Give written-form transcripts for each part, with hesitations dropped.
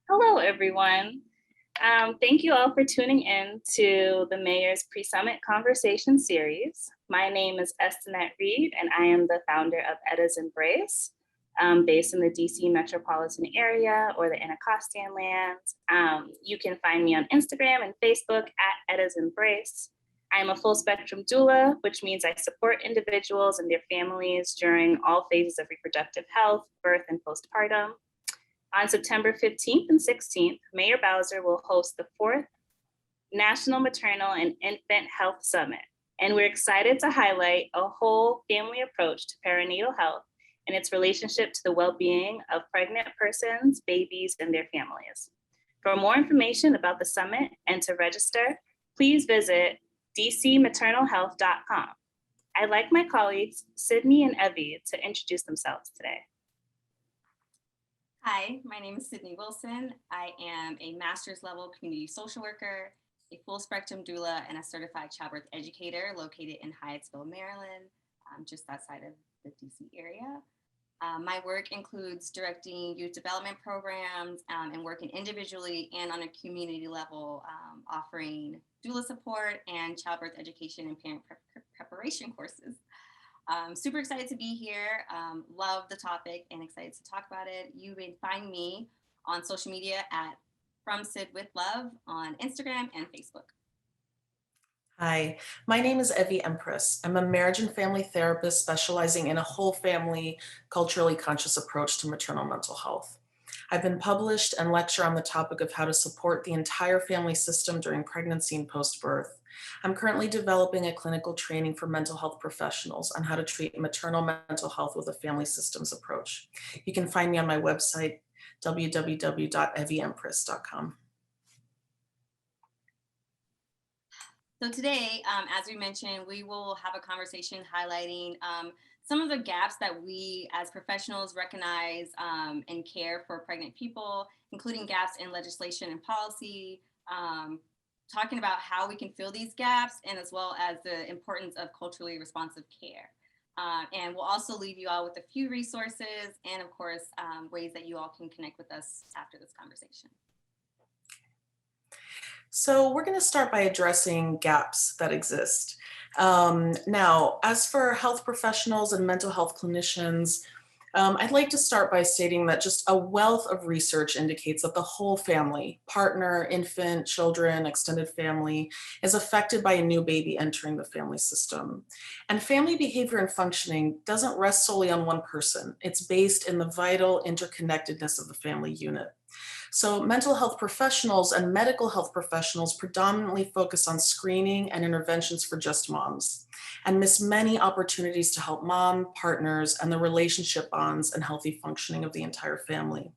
Hello, everyone. Thank you all for tuning in to the Mayor's Pre-Summit Conversation Series. My name is Esthanette Reid, and I am the founder of Evie Mpras, based in the DC metropolitan area or the Anacostan lands. You can find me on Instagram and Facebook at Evie Mpras. I am a full spectrum doula, which means I support individuals and their families during all phases of reproductive health, birth, and postpartum. On September 15th and 16th, Mayor Bowser will host the 4th National Maternal and Infant Health Summit. And we're excited to highlight a whole family approach to perinatal health and its relationship to the well-being of pregnant persons, babies, and their families. For more information about the summit and to register, please visit dcmaternalhealth.com. I'd like my colleagues, Sydney and Evie, to introduce themselves today. Hi, my name is Sydney Wilson. I am a master's level community social worker, a full spectrum doula, and a certified childbirth educator located in Hyattsville, Maryland, just outside of the DC area. My work includes directing youth development programs and working individually and on a community level, offering doula support and childbirth education and parent preparation courses. Super excited to be here, love the topic and excited to talk about it. You may find me on social media at From Sid with Love on Instagram and Facebook. Hi, my name is Evie Mpras. I'm a marriage and family therapist specializing in a whole family, culturally conscious approach to maternal mental health. I've been published and lecture on the topic of how to support the entire family system during pregnancy and post-birth. I'm currently developing a clinical training for mental health professionals on how to treat maternal mental health with a family systems approach. You can find me on my website, www.eviempras.com. So today, as we mentioned, we will have a conversation highlighting some of the gaps that we as professionals recognize and care for pregnant people, including gaps in legislation and policy, talking about how we can fill these gaps, and as well as the importance of culturally responsive care. And we'll also leave you all with a few resources and, of course, ways that you all can connect with us after this conversation. So we're going to start by addressing gaps that exist. Now, as for health professionals and mental health clinicians, I'd like to start by stating that just a wealth of research indicates that the whole family, partner, infant, children, extended family, is affected by a new baby entering the family system. And family behavior and functioning doesn't rest solely on one person. It's based in the vital interconnectedness of the family unit. So mental health professionals and medical health professionals predominantly focus on screening and interventions for just moms, and miss many opportunities to help mom, partners, and the relationship bonds and healthy functioning of the entire family.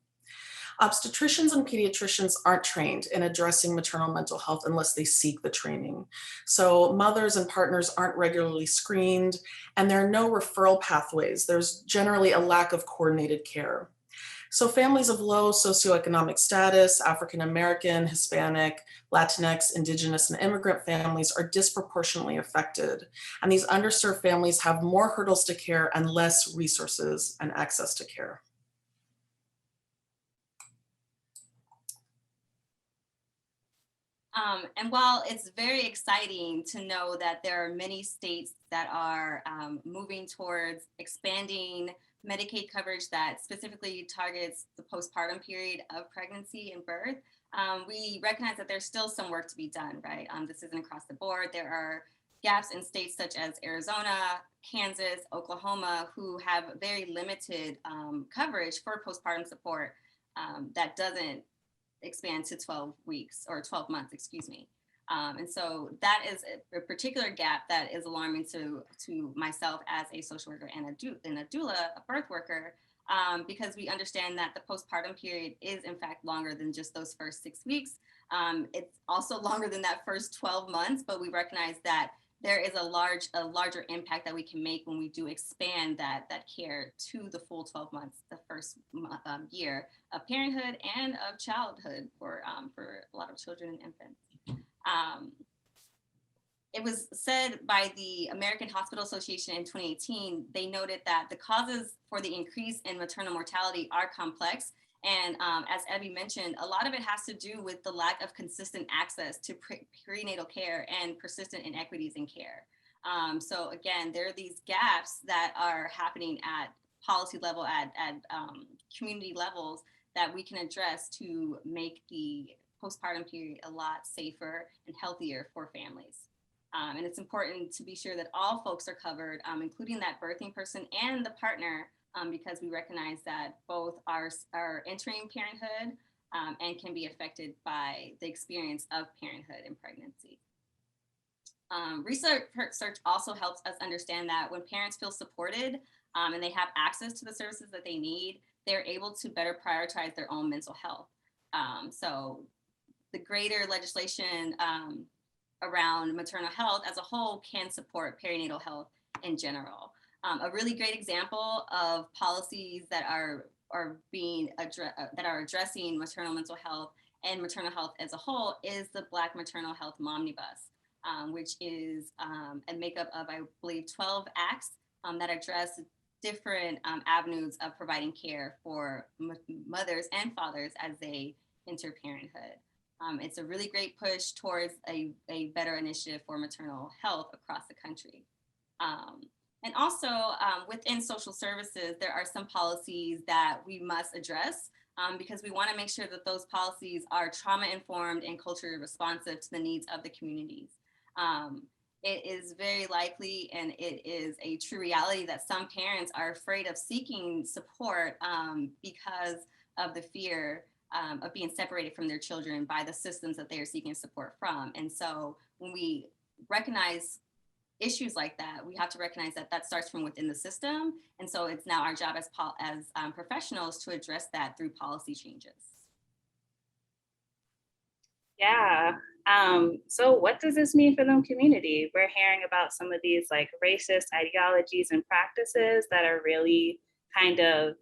Obstetricians and pediatricians aren't trained in addressing maternal mental health unless they seek the training. So mothers and partners aren't regularly screened, and there are no referral pathways. There's generally a lack of coordinated care. So families of low socioeconomic status, African American, Hispanic, Latinx, Indigenous, and immigrant families are disproportionately affected. And these underserved families have more hurdles to care and less resources and access to care. And while it's very exciting to know that there are many states that are moving towards expanding Medicaid coverage that specifically targets the postpartum period of pregnancy and birth, we recognize that there's still some work to be done, right? This isn't across the board. There are gaps in states such as Arizona, Kansas, Oklahoma, who have very limited coverage for postpartum support that doesn't expand to 12 weeks or 12 months, excuse me. And so that is a particular gap that is alarming to myself as a social worker and a doula, a birth worker, because we understand that the postpartum period is in fact longer than just those first 6 weeks. It's also longer than that first 12 months, but we recognize that there is a larger impact that we can make when we do expand that care to the full 12 months, the first year of parenthood and of childhood for a lot of children and infants. It was said by the American Hospital Association in 2018, they noted that the causes for the increase in maternal mortality are complex And as Evie mentioned, a lot of it has to do with the lack of consistent access to prenatal care and persistent inequities in care. So again, there are these gaps that are happening at policy level, at community levels that we can address to make the postpartum period a lot safer and healthier for families. And it's important to be sure that all folks are covered, including that birthing person and the partner, because we recognize that both are entering parenthood and can be affected by the experience of parenthood and pregnancy. Research also helps us understand that when parents feel supported and they have access to the services that they need, they're able to better prioritize their own mental health. So the greater legislation around maternal health as a whole can support perinatal health in general. A really great example of policies that are addressing maternal mental health and maternal health as a whole is the Black Maternal Health Momnibus, which is a makeup of, I believe, 12 acts that address different avenues of providing care for mothers and fathers as they enter parenthood. It's a really great push towards a better initiative for maternal health across the country. And also within social services, there are some policies that we must address because we want to make sure that those policies are trauma informed and culturally responsive to the needs of the communities. It is very likely, and it is a true reality, that some parents are afraid of seeking support because of the fear of being separated from their children by the systems that they are seeking support from. And so when we recognize issues like that, we have to recognize that that starts from within the system. And so it's now our job as professionals to address that through policy changes. Yeah. So what does this mean for the community? We're hearing about some of these like racist ideologies and practices that are really kind of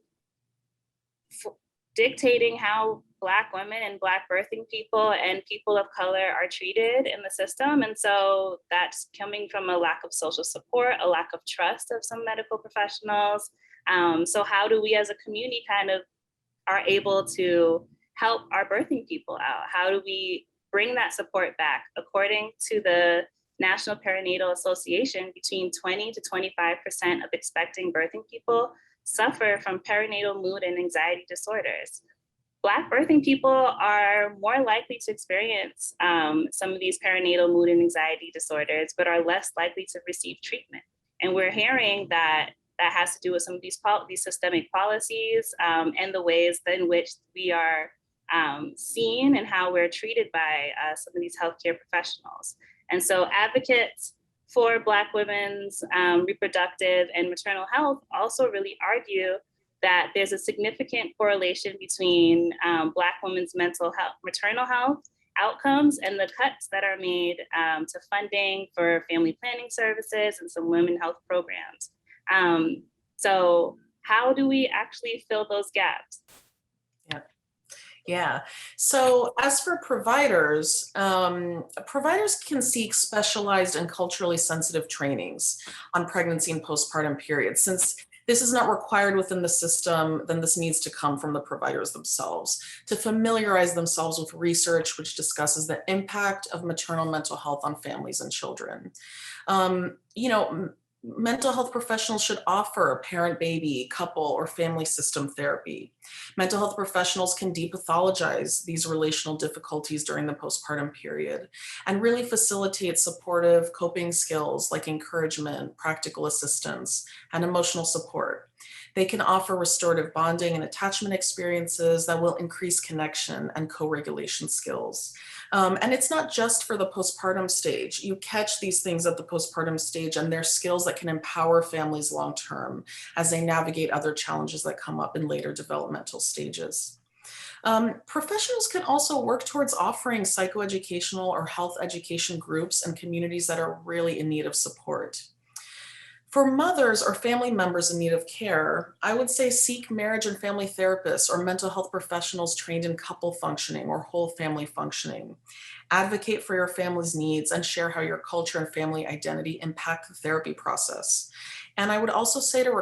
dictating how Black women and Black birthing people and people of color are treated in the system. And so that's coming from a lack of social support, a lack of trust of some medical professionals. So how do we as a community kind of are able to help our birthing people out? How do we bring that support back? According to the National Perinatal Association, between 20 to 25% of expecting birthing people suffer from perinatal mood and anxiety disorders. Black birthing people are more likely to experience some of these perinatal mood and anxiety disorders, but are less likely to receive treatment. And we're hearing that that has to do with some of these systemic policies and the ways in which we are seen and how we're treated by some of these healthcare professionals. And so advocates for Black women's reproductive and maternal health also really argue that there's a significant correlation between Black women's mental health, maternal health outcomes and the cuts that are made to funding for family planning services and some women health programs. So how do we actually fill those gaps? Yeah. So as for providers, providers can seek specialized and culturally sensitive trainings on pregnancy and postpartum periods. Since this is not required within the system, then this needs to come from the providers themselves to familiarize themselves with research which discusses the impact of maternal mental health on families and children. Mental health professionals should offer parent-baby, couple, or family system therapy. Mental health professionals can depathologize these relational difficulties during the postpartum period and really facilitate supportive coping skills like encouragement, practical assistance, and emotional support. They can offer restorative bonding and attachment experiences that will increase connection and co-regulation skills. And it's not just for the postpartum stage. You catch these things at the postpartum stage, and they're skills that can empower families long-term as they navigate other challenges that come up in later developmental stages. Professionals can also work towards offering psychoeducational or health education groups and communities that are really in need of support. For mothers or family members in need of care, I would say seek marriage and family therapists or mental health professionals trained in couple functioning or whole family functioning. Advocate for your family's needs and share how your culture and family identity impact the therapy process. And I would also say to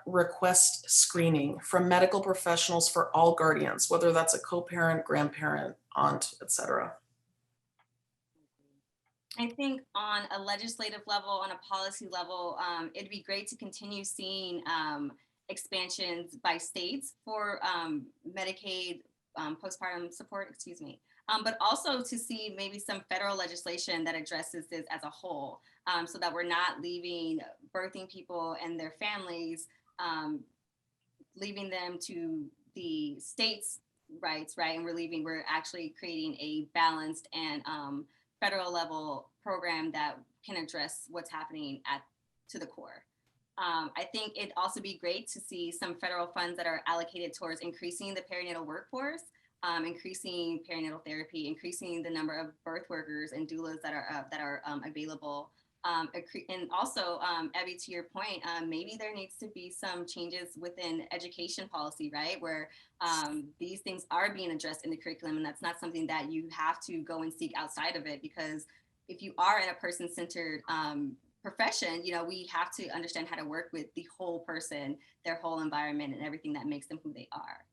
request screening from medical professionals for all guardians, whether that's a co-parent, grandparent, aunt, etc. I think on a legislative level, on a policy level, it'd be great to continue seeing expansions by states for Medicaid postpartum support, excuse me. But also to see maybe some federal legislation that addresses this as a whole, so that we're not leaving birthing people and their families, leaving them to the state's rights, right? And we're actually creating a balanced and federal level program that can address what's happening to the core. I think it'd also be great to see some federal funds that are allocated towards increasing the perinatal workforce, increasing perinatal therapy, increasing the number of birth workers and doulas that are available. And also, Evie, to your point, maybe there needs to be some changes within education policy, right? Where these things are being addressed in the curriculum, and that's not something that you have to go and seek outside of it, because if you are in a person-centered profession, we have to understand how to work with the whole person, their whole environment, and everything that makes them who they are.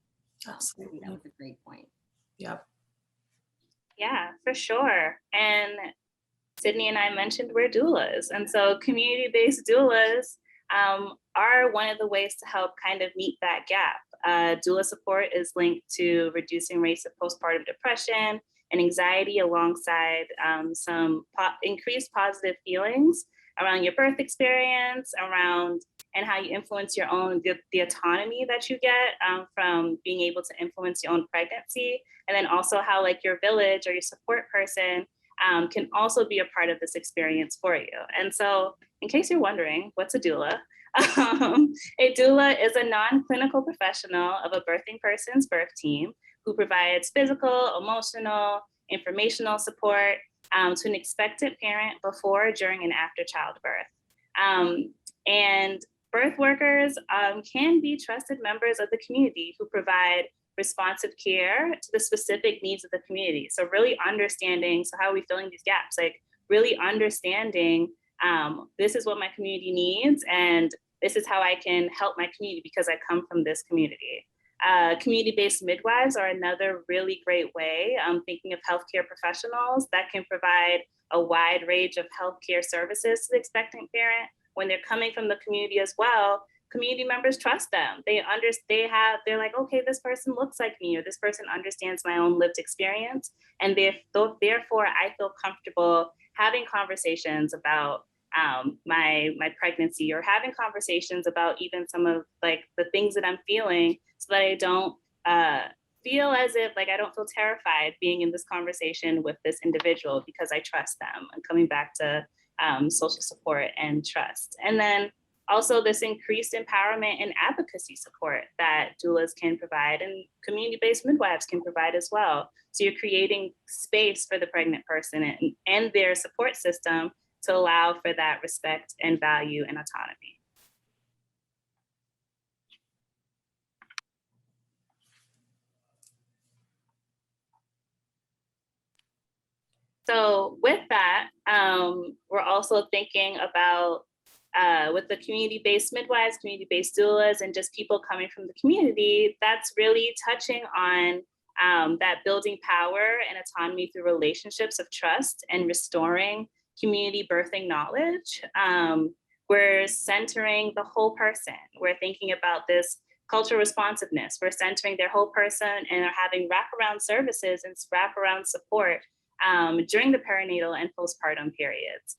Absolutely. That was a great point. Yep. Yeah, for sure. And Sydney and I mentioned we're doulas. And so community-based doulas are one of the ways to help kind of meet that gap. Doula support is linked to reducing rates of postpartum depression and anxiety, alongside some increased positive feelings around your birth experience, and how you influence your own, the autonomy that you get from being able to influence your own pregnancy. And then also how like your village or your support person can also be a part of this experience for you. And so in case you're wondering, what's a doula? A doula is a non-clinical professional of a birthing person's birth team who provides physical, emotional, informational support to an expectant parent before, during, and after childbirth. And birth workers can be trusted members of the community who provide responsive care to the specific needs of the community. So really understanding, so how are we filling these gaps? Like really understanding, this is what my community needs, and this is how I can help my community because I come from this community. Community-based midwives are another really great way. Thinking of healthcare professionals that can provide a wide range of healthcare services to the expectant parent when they're coming from the community as well. Community members trust them. They're like, okay, this person looks like me, or this person understands my own lived experience. And therefore I feel comfortable having conversations about my pregnancy, or having conversations about even some of like the things that I'm feeling, so that I don't feel as if like I don't feel terrified being in this conversation with this individual, because I trust them. And coming back to social support and trust. And then also this increased empowerment and advocacy support that doulas can provide, and community-based midwives can provide as well. So you're creating space for the pregnant person and their support system to allow for that respect and value and autonomy. So with that, we're also thinking about with the community-based midwives, community-based doulas, and just people coming from the community, that's really touching on that building power and autonomy through relationships of trust and restoring community birthing knowledge. We're centering the whole person. We're thinking about this cultural responsiveness. We're centering their whole person and are having wraparound services and wraparound support during the perinatal and postpartum periods.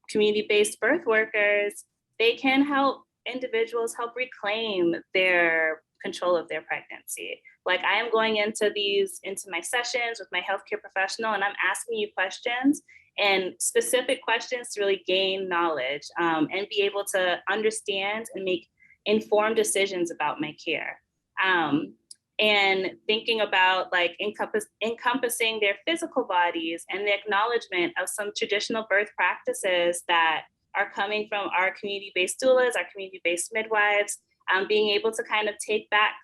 Community-based birth workers, they can help individuals help reclaim their control of their pregnancy. Like I am going into my sessions with my healthcare professional, and I'm asking you questions, and specific questions to really gain knowledge and be able to understand and make informed decisions about my care. And thinking about like encompassing their physical bodies and the acknowledgement of some traditional birth practices that are coming from our community-based doulas, our community-based midwives, being able to kind of take back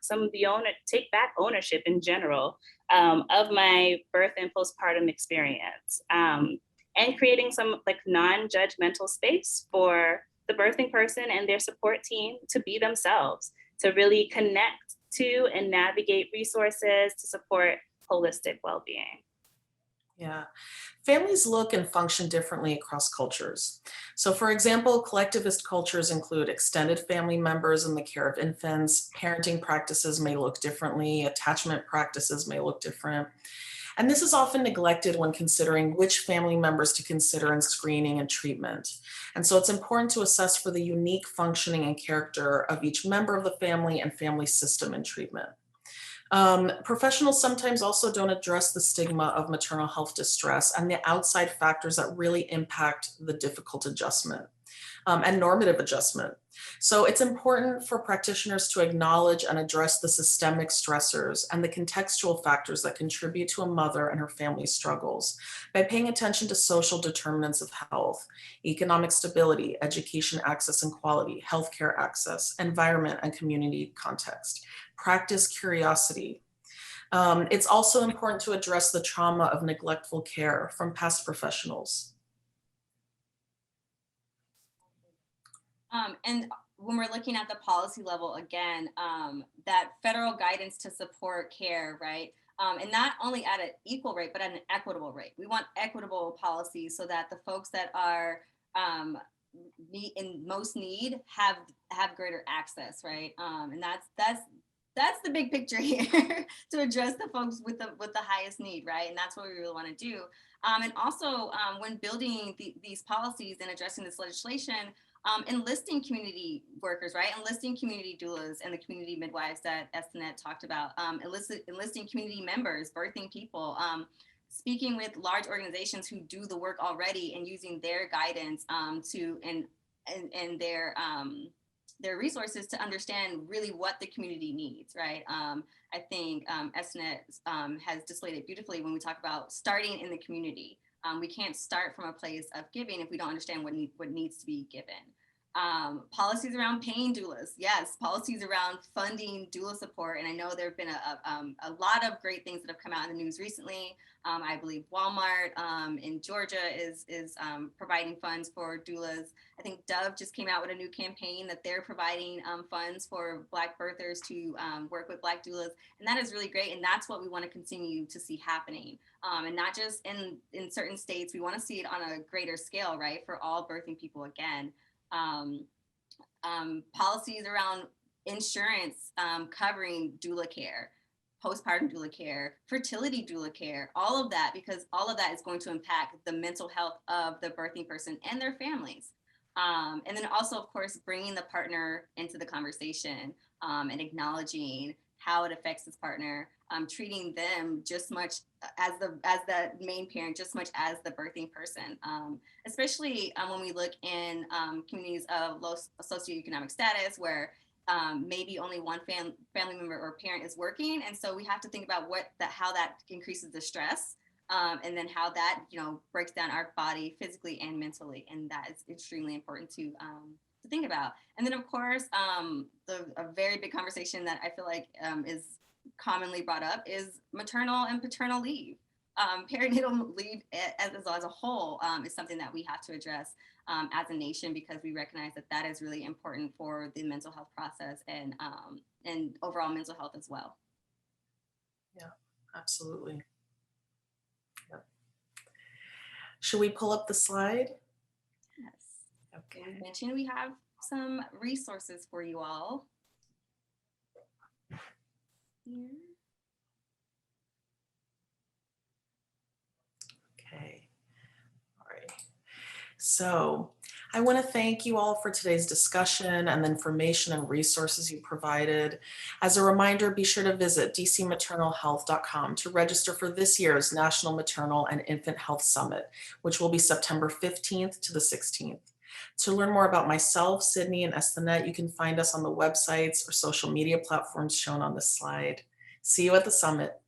ownership in general of my birth and postpartum experience, and creating some like non-judgmental space for the birthing person and their support team to be themselves, to really connect to and navigate resources to support holistic well-being. Yeah. Families look and function differently across cultures. So for example, collectivist cultures include extended family members in the care of infants. Parenting practices may look differently. Attachment practices may look different. And this is often neglected when considering which family members to consider in screening and treatment. And so it's important to assess for the unique functioning and character of each member of the family and family system in treatment. Professionals sometimes also don't address the stigma of maternal health distress and the outside factors that really impact the difficult adjustment and normative adjustment. So it's important for practitioners to acknowledge and address the systemic stressors and the contextual factors that contribute to a mother and her family's struggles by paying attention to social determinants of health, economic stability, education access and quality, healthcare access, environment and community context. Practice curiosity. It's also important to address the trauma of neglectful care from past professionals. And when we're looking at the policy level, again, that federal guidance to support care, right? And not only at an equal rate, but at an equitable rate. We want equitable policies so that the folks that are in most need have greater access, right? And that's the big picture here to address the folks with the highest need, right? And that's what we really want to do. And also, when building these policies and addressing this legislation, enlisting community workers, right? Enlisting community doulas and the community midwives that Esthanette talked about, enlisting community members, birthing people, speaking with large organizations who do the work already and using their guidance and their resources to understand really what the community needs, right? I think Esthanette has displayed it beautifully when we talk about starting in the community. We can't start from a place of giving if we don't understand what needs to be given. Policies around paying doulas. Yes, policies around funding doula support. And I know there have been a lot of great things that have come out in the news recently. I believe Walmart in Georgia is providing funds for doulas. I think Dove just came out with a new campaign that they're providing funds for Black birthers to work with Black doulas. And that is really great. And that's what we want to continue to see happening. And not just in certain states, we want to see it on a greater scale, right? For all birthing people again. Policies around insurance covering doula care, postpartum doula care, fertility doula care, all of that, because all of that is going to impact the mental health of the birthing person and their families. And then also, of course, bringing the partner into the conversation and acknowledging how it affects his partner, treating them just much as the main parent, just much as the birthing person, especially when we look in communities of low socioeconomic status where maybe only one family member or parent is working. And so we have to think about how that increases the stress and then how that, breaks down our body physically and mentally. And that is extremely important to think about. And then of course, a very big conversation that I feel like is commonly brought up is maternal and paternal leave. Perinatal leave as a whole is something that we have to address as a nation, because we recognize that is really important for the mental health process and overall mental health as well. Yeah, absolutely. Yep. Should we pull up the slide? Yes. Okay. We mentioned we have some resources for you all. Here. Okay. All right. So I want to thank you all for today's discussion and the information and resources you provided. As a reminder, be sure to visit dcmaternalhealth.com to register for this year's National Maternal and Infant Health Summit, which will be September 15th to the 16th. To learn more about myself, Sydney, and Esthanette, you can find us on the websites or social media platforms shown on this slide. See you at the summit.